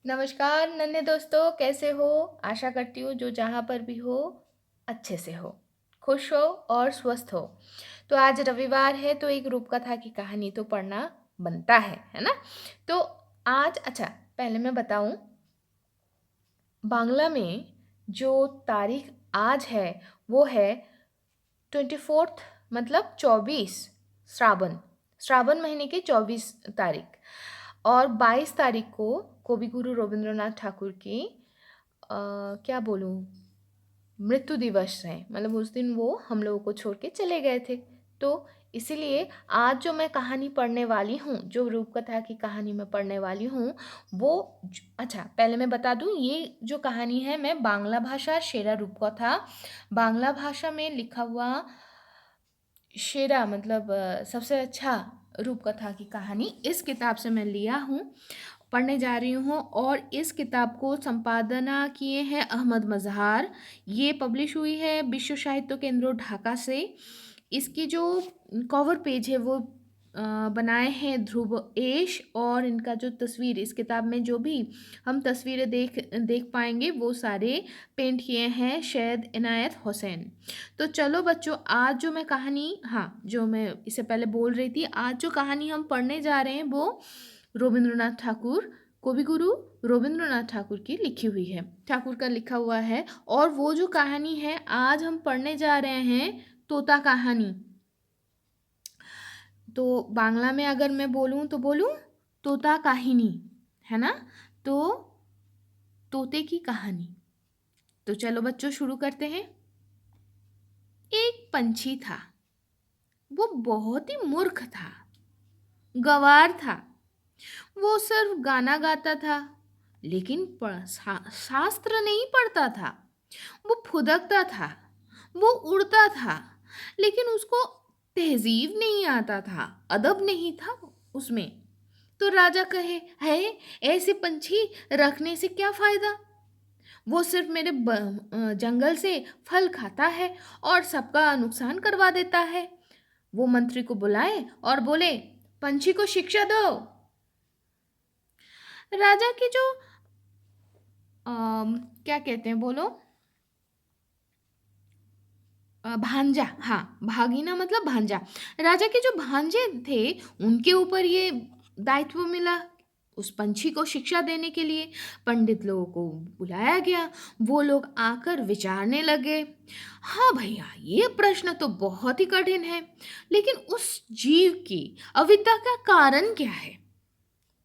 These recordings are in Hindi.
नमस्कार नन्हे दोस्तों, कैसे हो? आशा करती हूँ जो जहाँ पर भी हो अच्छे से हो, खुश हो और स्वस्थ हो। तो आज रविवार है तो एक रूपकथा की कहानी तो पढ़ना बनता है ना? तो आज अच्छा पहले मैं बताऊँ, बांग्ला में जो तारीख आज है वो है 24th, मतलब 24 श्रावण। श्रावण महीने की 24 तारीख और 22 तारीख को कवि गुरु रविंद्रनाथ ठाकुर की क्या बोलूँ, मृत्यु दिवस है। मतलब उस दिन वो हम लोगों को छोड़ के चले गए थे। तो इसीलिए आज जो मैं कहानी पढ़ने वाली हूँ, जो रूपकथा की कहानी मैं पढ़ने वाली हूँ, वो अच्छा पहले मैं बता दूँ, ये जो कहानी है मैं बांग्ला भाषा शेरा रूपकथा, बांग्ला भाषा में लिखा हुआ शेरा मतलब सबसे अच्छा रूपकथा की कहानी इस किताब से मैं लिया हूँ, पढ़ने जा रही हूँ। और इस किताब को संपादना किए हैं अहमद मज़हार। ये पब्लिश हुई है विश्व साहित्य केंद्र ढाका से। इसकी जो कवर पेज है वो बनाए हैं ध्रुव एश। और इनका जो तस्वीर इस किताब में जो भी हम तस्वीरें देख देख पाएंगे वो सारे पेंट किए हैं शैद इनायत हुसैन। तो चलो बच्चों, आज जो मैं कहानी, हाँ जो मैं इससे पहले बोल रही थी, आज जो कहानी हम पढ़ने जा रहे हैं वो रविंद्रनाथ ठाकुर, कवि गुरु रविंद्रनाथ ठाकुर की लिखी हुई है, ठाकुर का लिखा हुआ है। और वो जो कहानी है आज हम पढ़ने जा रहे हैं, तोता कहानी। तो बांग्ला में अगर मैं बोलूँ तो बोलूँ तोता काहिनी, है ना? तो तोते की कहानी। तो चलो बच्चों शुरू करते हैं। एक पंछी था, वो बहुत ही मूर्ख था, गंवार था। वो सिर्फ गाना गाता था, लेकिन शास्त्र नहीं पढ़ता था। वो फुदकता था, वो उड़ता था, लेकिन उसको तहजीब नहीं आता था, अदब नहीं था उसमें। तो राजा कहे, है ऐसे पंछी रखने से क्या फायदा? वो सिर्फ मेरे जंगल से फल खाता है और सबका नुकसान करवा देता है। वो मंत्री को बुलाए और बोले, पंछी को शिक्षा दो। राजा की जो क्या कहते हैं बोलो, भांजा, हाँ भागीना मतलब भांजा। राजा के जो भांजे थे उनके ऊपर ये दायित्व मिला उस पंछी को शिक्षा देने के लिए। पंडित लोगों को बुलाया गया, वो लोग आकर विचारने लगे। हाँ भैया, ये प्रश्न तो बहुत ही कठिन है, लेकिन उस जीव की अविद्या का कारण क्या है?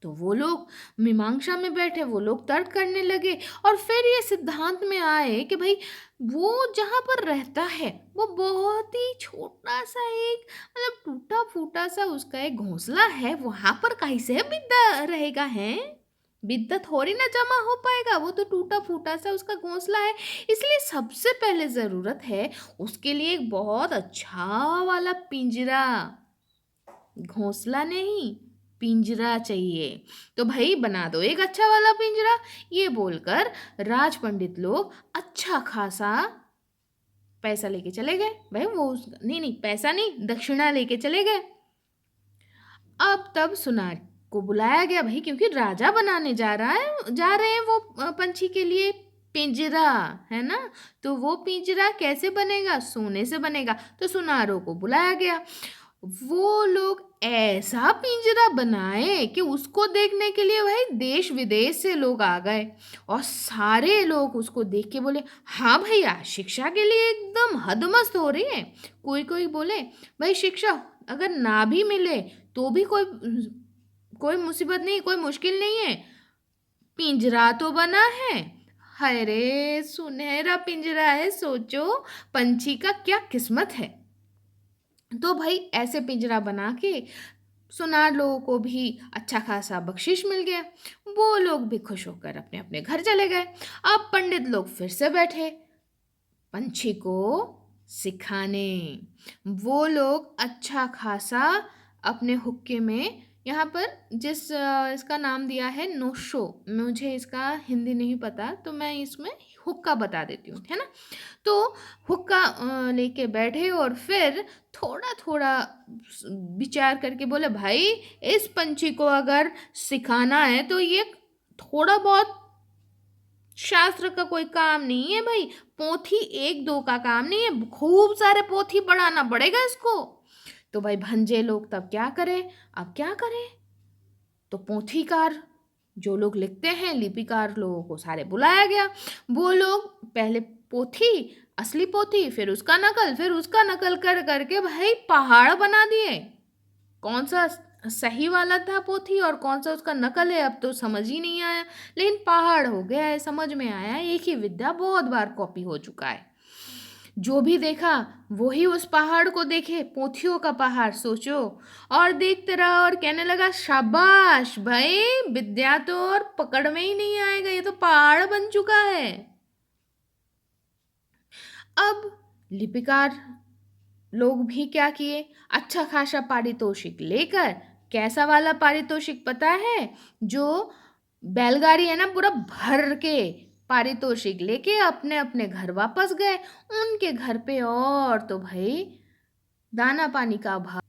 तो वो लोग मीमांसा में बैठे, वो लोग तर्क करने लगे और फिर ये सिद्धांत में आए कि भाई वो जहाँ पर रहता है वो बहुत ही छोटा सा एक, मतलब टूटा फूटा सा उसका एक घोंसला है, वहां पर कैसे बिद्दा रहेगा है? बिद्दा थोड़ी ना जमा हो पाएगा, वो तो टूटा फूटा सा उसका घोंसला है। इसलिए सबसे पहले जरूरत है उसके लिए एक बहुत अच्छा वाला पिंजरा, घोंसला नहीं पिंजरा चाहिए। तो भाई बना दो एक अच्छा वाला पिंजरा। ये बोलकर राज पंडित लोग अच्छा खासा पैसा लेके चले गए। भाई वो नहीं नहीं, पैसा नहीं, दक्षिणा लेके चले गए। अब तब सुनार को बुलाया गया भाई, क्योंकि राजा बनाने जा रहे हैं वो पंछी के लिए पिंजरा, है ना? तो वो पिंजरा कैसे बनेगा? सोने से बनेगा। तो सुनारों को बुलाया गया। वो लोग ऐसा पिंजरा बनाए कि उसको देखने के लिए भाई देश विदेश से लोग आ गए। और सारे लोग उसको देख के बोले, हाँ भैया शिक्षा के लिए एकदम हदमस्त हो रही है। कोई कोई बोले, भाई शिक्षा अगर ना भी मिले तो भी कोई कोई मुसीबत नहीं, कोई मुश्किल नहीं है, पिंजरा तो बना है। हाय रे, सुनहरा पिंजरा है, सोचो पंछी का क्या किस्मत है। तो भाई ऐसे पिंजरा बना के सुनार लोगों को भी अच्छा खासा बख्शिश मिल गया। वो लोग भी खुश होकर अपने अपने घर चले गए। अब पंडित लोग फिर से बैठे पंछी को सिखाने। वो लोग अच्छा खासा अपने हुक्के में, यहाँ पर जिस इसका नाम दिया है नोशो, मुझे इसका हिंदी नहीं पता तो मैं इसमें हुक्का बता देती हूँ, है ना? तो हुक्का लेके बैठे और फिर थोड़ा थोड़ा विचार करके बोले, भाई इस पंछी को अगर सिखाना है तो ये थोड़ा बहुत शास्त्र का कोई काम नहीं है भाई, पोथी एक दो का काम नहीं है, खूब सारे पोथी पढ़ाना पड़ेगा इसको। तो भाई भंजे लोग तब क्या करें? अब क्या करें? तो पोथीकार जो लोग लिखते हैं, लिपिकार लोगों को सारे बुलाया गया। वो लोग पहले पोथी, असली पोथी, फिर उसका नकल, फिर उसका नकल कर करके भाई पहाड़ बना दिए। कौन सा सही वाला था पोथी और कौन सा उसका नकल है अब तो समझ ही नहीं आया, लेकिन पहाड़ हो गया है, समझ में आया एक ही विद्या बहुत बार कॉपी हो चुका है। जो भी देखा वही उस पहाड़ को देखे, पोथियों का पहाड़ सोचो, और देखते रहा और कहने लगा शाबाश भाई, विद्या तो और पकड़ में ही नहीं आएगा, ये तो पहाड़ बन चुका है। अब लिपिकार लोग भी क्या किए, अच्छा खासा पारितोषिक लेकर, कैसा वाला पारितोषिक पता है? जो बैलगाड़ी है ना, पूरा भर के पारितोषिक लेके अपने अपने घर वापस गए। उनके घर पे और तो भाई दाना पानी का अभाव।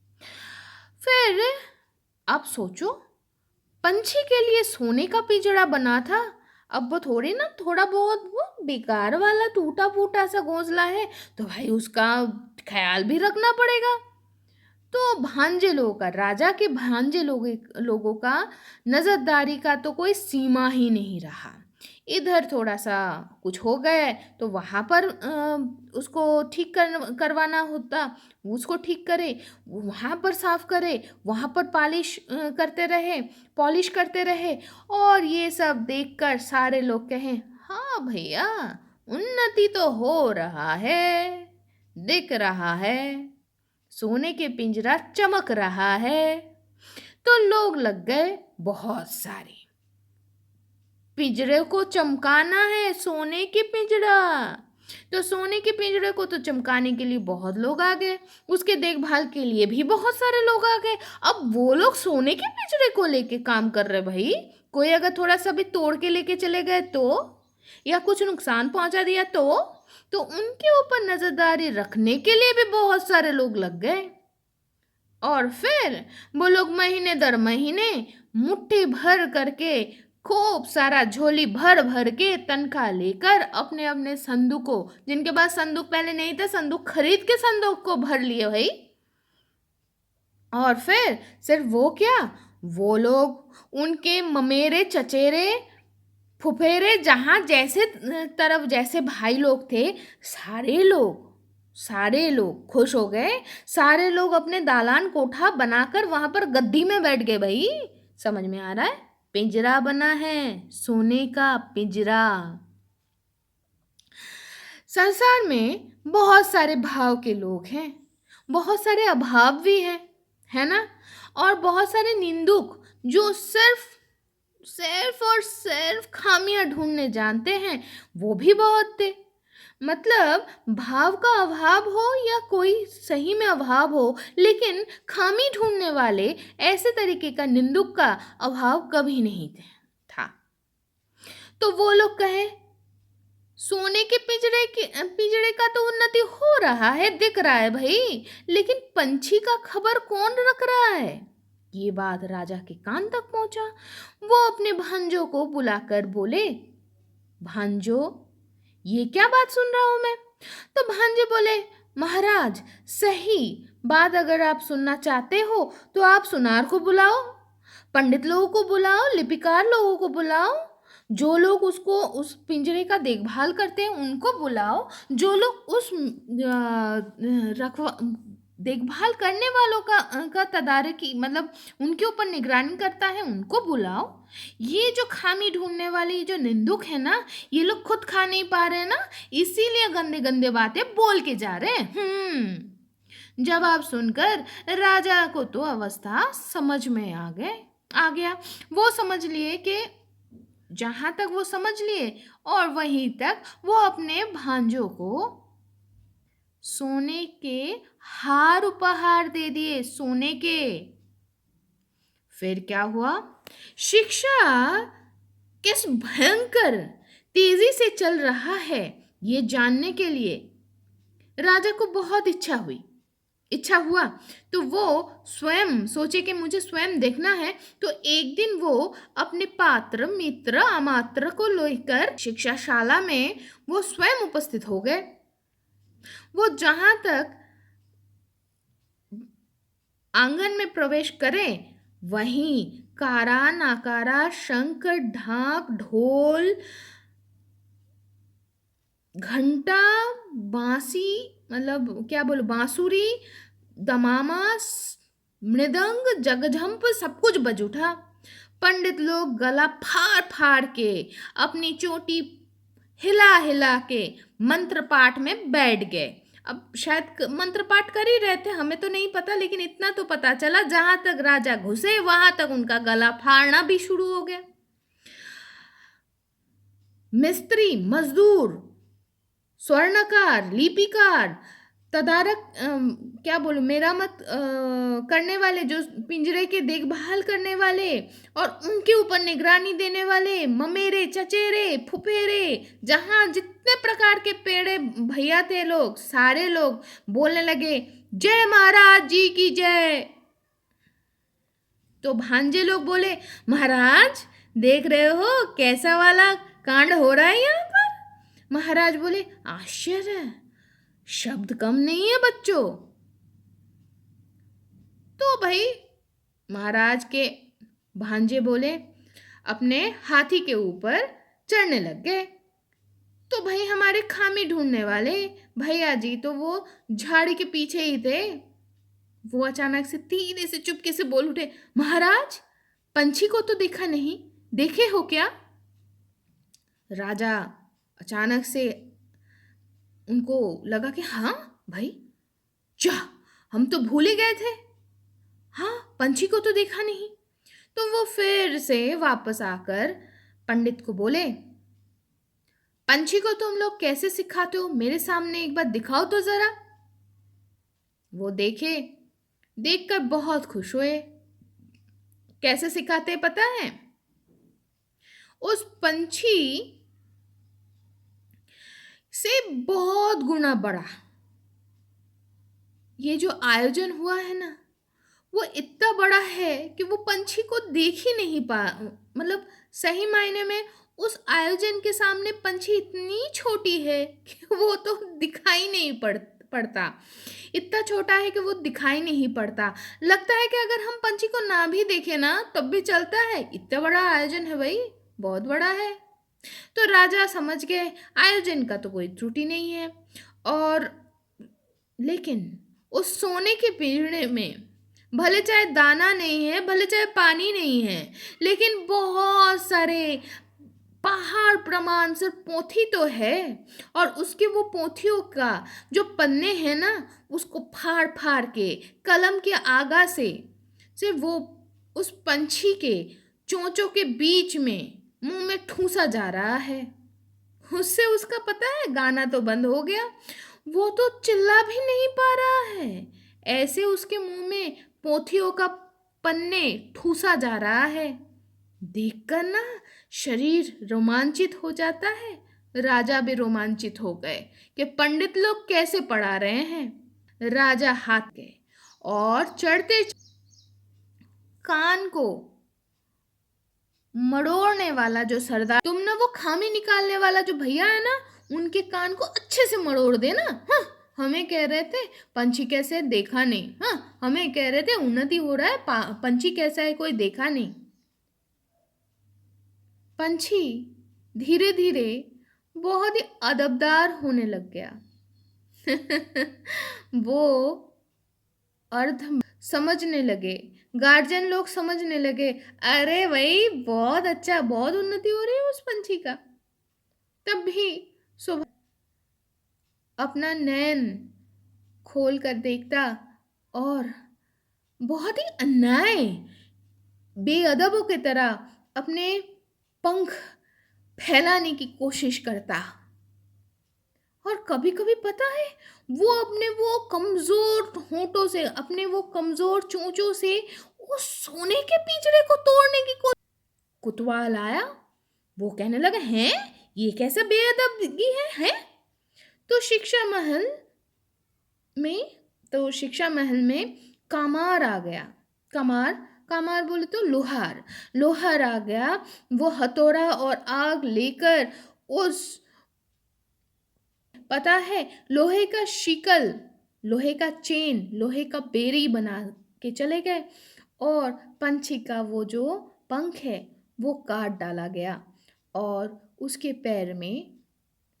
फिर आप सोचो, पंछी के लिए सोने का पिंजड़ा बना था, अब वो थोड़ी ना थोड़ा बहुत वो बेकार वाला टूटा फूटा सा घोंसला है, तो भाई उसका ख्याल भी रखना पड़ेगा। तो भांजे लोगों का, राजा के भांजे लोगों का नजरदारी का तो कोई सीमा ही नहीं रहा। इधर थोड़ा सा कुछ हो गए तो वहाँ पर उसको ठीक करवाना होता, उसको ठीक करे, वहाँ पर साफ करे, वहाँ पर करते रहे, पॉलिश करते रहे, और ये सब देखकर सारे लोग कहें हाँ भैया, उन्नति तो हो रहा है, दिख रहा है, सोने के पिंजरा चमक रहा है। तो लोग लग गए बहुत सारे, पिंजरे को चमकाना है, सोने के पिंजरा। तो सोने के पिंजरे को तो चमकाने के लिए बहुत लोग आ गए, उसके देखभाल के लिए भी बहुत सारे लोग आ गए। अब वो लोग सोने के पिंजरे को लेके काम कर रहे भाई, कोई अगर थोड़ा सा भी तोड़ के लेके चले गए तो, या कुछ नुकसान पहुंचा दिया तो उनके ऊपर नजरदारी रखने के लिए भी बहुत सारे लोग लग गए। और फिर वो लोग महीने दर महीने मुट्ठी भर करके, खूब सारा झोली भर भर के तनख्वाह लेकर अपने अपने संदूकों, जिनके पास संदूक पहले नहीं था, संदूक खरीद के संदूक को भर लिए भाई। और फिर सिर्फ वो क्या, वो लोग उनके ममेरे चचेरे फुफेरे, जहाँ जैसे तरफ जैसे भाई लोग थे, सारे लोग खुश हो गए। सारे लोग अपने दालान कोठा बनाकर वहां पर गद्दी में बैठ गए भाई। समझ में आ रहा है? पिंजरा बना है, सोने का पिंजरा। संसार में बहुत सारे भाव के लोग हैं, बहुत सारे अभाव भी हैं, है ना? और बहुत सारे निंदुक जो सिर्फ सिर्फ और सिर्फ खामियां ढूंढने जानते हैं, वो भी बहुत थे। मतलब भाव का अभाव हो या कोई सही में अभाव हो, लेकिन खामी ढूंढने वाले ऐसे तरीके का निंदुक का अभाव कभी नहीं था। तो वो लोग कहे सोने के पिंजरे का तो उन्नति हो रहा है, दिख रहा है भाई, लेकिन पंछी का खबर कौन रख रहा है? ये बात राजा के कान तक पहुंचा। वो अपने भांजों को बुलाकर बोले, भांजो, ये क्या बात सुन रहा हूं मैं? तो भांजे बोले, महाराज, सही बात अगर आप सुनना चाहते हो तो आप सुनार को बुलाओ, पंडित लोगों को बुलाओ, लिपिकार लोगों को बुलाओ, जो लोग उसको उस पिंजरे का देखभाल करते हैं उनको बुलाओ, जो लोग उस रखवा देखभाल करने वालों का तदारकी, मतलब उनके ऊपर निगरानी करता है, उनको बुलाओ। ये जो खामी ढूंढने वाले ये जो निंदुक है ना, ये लोग खुद खा नहीं पा रहे ना, इसीलिए गंदे गंदे बातें बोल के जा रहे हैं। जवाब सुनकर राजा को तो अवस्था समझ में आ गया। वो समझ लिए कि जहां तक वो समझ लिए और वहीं तक वो अपने भांजों को सोने के हार उपहार दे दिए, सोने के। फिर क्या हुआ? शिक्षा किस भयंकर तेजी से चल रहा है ये जानने के लिए राजा को बहुत इच्छा हुई। इच्छा हुआ तो वो स्वयं सोचे कि मुझे स्वयं देखना है। तो एक दिन वो अपने पात्र मित्र अमात्र को लेकर शिक्षाशाला में वो स्वयं उपस्थित हो गए। वो जहां तक आंगन में प्रवेश करे वहीं कारा नाकारा शंख ढाक ढोल घंटा बांसी, मतलब क्या बोलो, बांसुरी दमामा मृदंग जगझंप सब कुछ बज उठा। पंडित लोग गला फाड़ फाड़ के अपनी चोटी हिला हिला के मंत्र पाठ में बैठ गए। अब शायद मंत्र पाठ कर ही रहे थे, हमें तो नहीं पता, लेकिन इतना तो पता चला जहां तक राजा घुसे वहां तक उनका गला फाड़ना भी शुरू हो गया। मिस्त्री मजदूर स्वर्णकार लिपिकार तदारक क्या बोलूं मेरामत करने वाले, जो पिंजरे के देखभाल करने वाले और उनके ऊपर निगरानी देने वाले, ममेरे चचेरे फुफेरे, जहां जितने प्रकार के पेड़े भैया थे लोग, सारे लोग बोलने लगे जय महाराज जी की जय। तो भांजे लोग बोले महाराज देख रहे हो कैसा वाला कांड हो रहा है यहाँ पर। महाराज बोले आश्चर्य, शब्द कम नहीं है बच्चों। तो भाई महाराज के भांजे बोले अपने हाथी के ऊपर चढ़ने लग गए। तो भाई हमारे खामी ढूंढने वाले भैया जी तो वो झाड़ी के पीछे ही थे। वो अचानक से धीरे से चुपके से बोल उठे महाराज पंछी को तो देखा नहीं, देखे हो क्या। राजा अचानक से उनको लगा कि हाँ भाई, जा हम तो भूल ही गए थे, हाँ पंछी को तो देखा नहीं। तो वो फिर से वापस आकर पंडित को बोले पंछी को तुम लोग कैसे सिखाते हो, मेरे सामने एक बार दिखाओ तो जरा। वो देखे, देखकर बहुत खुश हुए। कैसे सिखाते पता है, उस पंछी से बहुत गुना बड़ा ये जो आयोजन हुआ है ना, वो इतना बड़ा है कि वो पंछी को देख ही नहीं पा, मतलब सही मायने में उस आयोजन के सामने पंछी इतनी छोटी है कि वो तो दिखाई नहीं पड़ता। इतना छोटा है कि वो दिखाई नहीं पड़ता। लगता है कि अगर हम पंछी को ना भी देखें ना तब भी चलता है, इतना बड़ा आयोजन है भाई, बहुत बड़ा है। तो राजा समझ गए आयोजन का तो कोई त्रुटि नहीं है। और लेकिन उस सोने के पिंजरे में भले चाहे दाना नहीं है, भले चाहे पानी नहीं है, लेकिन बहुत सारे पहाड़ प्रमाण से पोथी तो है। और उसके वो पोथियों का जो पन्ने हैं ना, उसको फाड़ फाड़ के कलम के आगा से वो उस पंछी के चोंचों के बीच में मुंह में ठूसा जा रहा है। उससे उसका पता है गाना तो बंद हो गया, वो तो चिल्ला भी नहीं पा रहा है, ऐसे उसके मुंह में पोथियों का पन्ने ठूसा जा रहा है। देखकर ना शरीर रोमांचित हो जाता है। राजा भी रोमांचित हो गए कि पंडित लोग कैसे पढ़ा रहे हैं। राजा हाथ गए और चढ़ते कान को मड़ोड़ने वाला जो सरदार, तुम ना वो खामी निकालने वाला जो भैया है ना, उनके कान को अच्छे से मड़ोड़ देना। हाँ हमें कह रहे थे पंछी कैसे है देखा नहीं, हाँ हमें कह रहे थे उन्नति हो रहा है, पंछी कैसा है कोई देखा नहीं। पंछी धीरे धीरे बहुत ही अदबदार होने लग गया। वो अर्थ समझने लगे, गार्जियन लोग समझने लगे, अरे भाई बहुत अच्छा, बहुत उन्नति हो रही है उस पंछी का। तब भी सुबह अपना नैन खोल कर देखता और बहुत ही अन्याय बेअदबों की तरह अपने पंख फैलाने की कोशिश करता। और कभी कभी पता है वो अपने वो कमजोर होंठों से, अपने वो कमजोर चोंचों से उस सोने के पिंजरे को तोड़ने की कोशिश। कुतवाल आया, वो कहने लगा हैं ये कैसा बेअदबी है? तो शिक्षा महल में तो शिक्षा महल में कामार आ गया। कामार, कामार बोले तो लोहार। लोहार आ गया। वो हथौड़ा और आग लेकर उस, पता है, लोहे का शिकल, लोहे का चेन, लोहे का बेरी बना के चले गए। और पंछी का वो जो पंख है वो काट डाला गया। और उसके पैर में,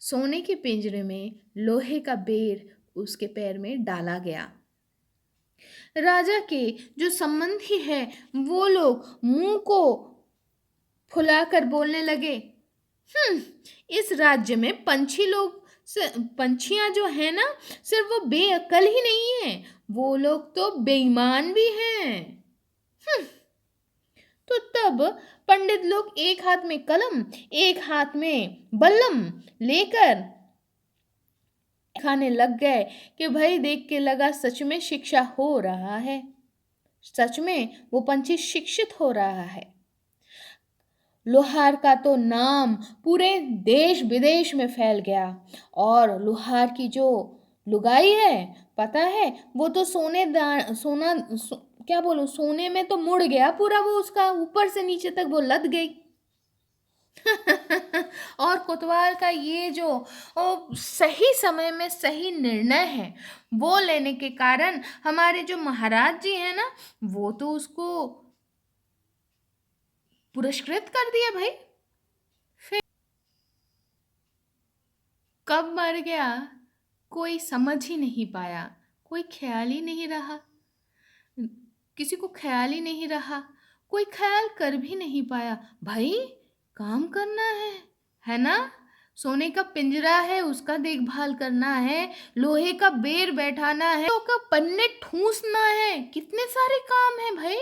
सोने के पिंजरे में लोहे का बेर उसके पैर में डाला गया। राजा के जो संबंधी है वो लोग मुंह को फुलाकर बोलने लगे, हम्म, इस राज्य में पंछी लोग, पंछियां जो है ना, सिर्फ वो बेअक्ल ही नहीं है, वो लोग तो बेईमान भी हैं। तो तब पंडित लोग एक हाथ में कलम, एक हाथ में बल्लम लेकर खाने लग गए कि भाई देख के लगा सच में शिक्षा हो रहा है, सच में वो पंछी शिक्षित हो रहा है। लोहार का तो नाम पूरे देश विदेश में फैल गया। और लोहार की जो लुगाई है, पता है, वो तो क्या बोलूं, सोने में तो मुड़ गया पूरा, वो उसका ऊपर से नीचे तक वो लद गई। और कोतवाल का ये जो सही समय में सही निर्णय है वो लेने के कारण हमारे जो महाराज जी हैं ना, वो तो उसको पुरस्कृत कर दिया भाई। फिर कब मर गया कोई समझ ही नहीं पाया, कोई ख्याल ही नहीं रहा, किसी को ख्याल ही नहीं रहा, कोई ख्याल कर भी नहीं पाया। भाई काम करना है ना, सोने का पिंजरा है उसका देखभाल करना है, लोहे का बेर बैठाना है, तो का पन्ने ठूसना है, कितने सारे काम है भाई।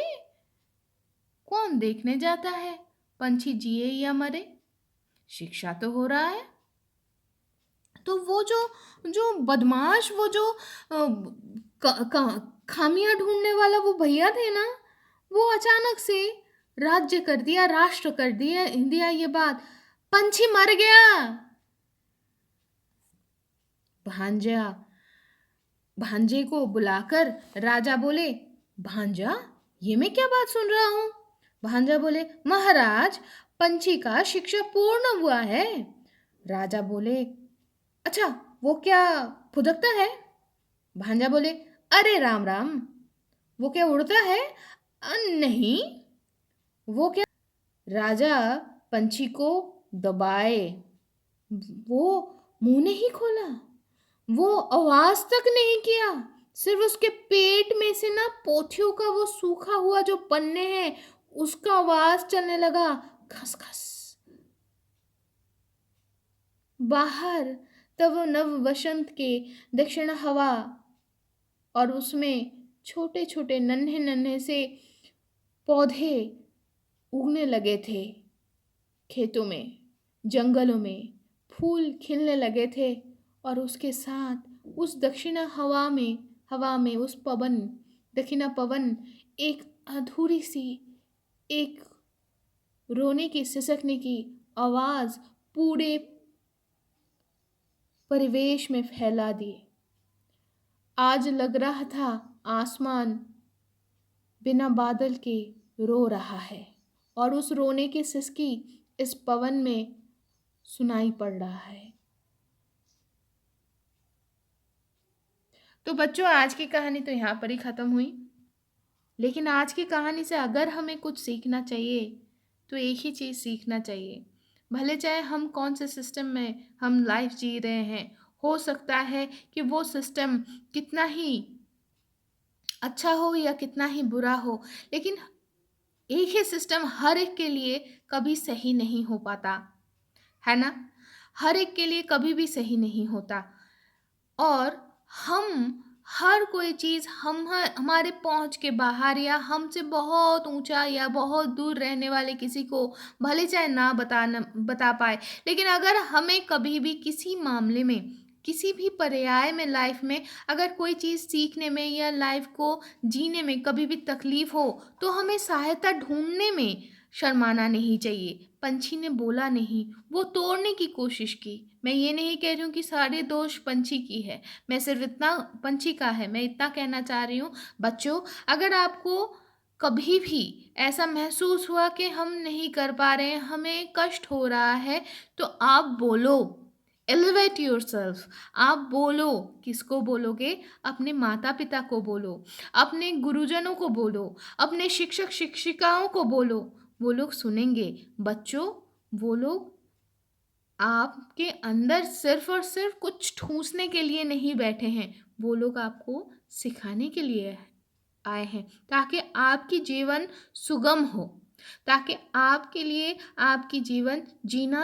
कौन देखने जाता है पंछी जिए या मरे? शिक्षा तो हो रहा है। तो वो जो जो बदमाश, वो जो खामियां ढूंढने वाला वो भैया थे ना, वो अचानक से राज्य कर दिया, राष्ट्र कर दिया इंडिया। ये बात, पंछी मर गया। भांजा, भांजे को बुलाकर राजा बोले, भांजा, ये मैं क्या बात सुन रहा हूँ? भांजा बोले, महाराज, पंछी का शिक्षा पूर्ण हुआ है। राजा बोले, अच्छा, वो क्या फुदकता है? भांजा बोले, अरे राम राम, वो क्या उड़ता है? नहीं। वो क्या? राजा पंछी को दबाए, वो मुंह नहीं खोला, वो आवाज तक नहीं किया, सिर्फ उसके पेट में से ना पोथियों का वो सूखा हुआ जो पन्ने हैं उसका आवाज चलने लगा, खस खस। बाहर तब वो नव वसंत के दक्षिण हवा, और उसमें छोटे छोटे नन्हे नन्हे से पौधे उगने लगे थे, खेतों में, जंगलों में फूल खिलने लगे थे। और उसके साथ उस दक्षिणा हवा में उस पवन, दक्षिणा पवन, एक अधूरी सी, एक रोने की, सिसकने की आवाज पूरे परिवेश में फैला दी। आज लग रहा था आसमान बिना बादल के रो रहा है, और उस रोने की सिसकी इस पवन में सुनाई पड़ रहा है। तो बच्चों, आज की कहानी तो यहाँ पर ही ख़त्म हुई। लेकिन आज की कहानी से अगर हमें कुछ सीखना चाहिए तो एक ही चीज़ सीखना चाहिए। भले चाहे हम कौन से सिस्टम में हम लाइफ जी रहे हैं, हो सकता है कि वो सिस्टम कितना ही अच्छा हो या कितना ही बुरा हो, लेकिन एक ही सिस्टम हर एक के लिए कभी सही नहीं हो पाता, है ना? हर एक के लिए कभी भी सही नहीं होता। और हम हर कोई चीज़ हमारे पहुंच के बाहर या हमसे बहुत ऊंचा या बहुत दूर रहने वाले किसी को भले चाहे ना बता पाए, लेकिन अगर हमें कभी भी किसी मामले में, किसी भी पर्याय में, लाइफ में अगर कोई चीज़ सीखने में या लाइफ को जीने में कभी भी तकलीफ हो, तो हमें सहायता ढूंढने में शर्माना नहीं चाहिए। पंछी ने बोला नहीं, वो तोड़ने की कोशिश की। मैं ये नहीं कह रही हूँ कि सारे दोष पंछी की है, मैं सिर्फ इतना पंछी का है, मैं इतना कहना चाह रही हूँ बच्चों, अगर आपको कभी भी ऐसा महसूस हुआ कि हम नहीं कर पा रहे हैं, हमें कष्ट हो रहा है, तो आप बोलो, एलिवेट योरसेल्फ। आप बोलो, किसको बोलोगे? अपने माता-पिता को बोलो, अपने गुरुजनों को बोलो, अपने शिक्षक-शिक्षिकाओं को बोलो, वो लोग सुनेंगे। बच्चों, वो लोग आपके अंदर सिर्फ़ और सिर्फ़ कुछ ठूँसने के लिए नहीं बैठे हैं, वो लोग आपको सिखाने के लिए आए हैं, ताकि आपकी जीवन सुगम हो, ताकि आपके लिए आपकी जीवन जीना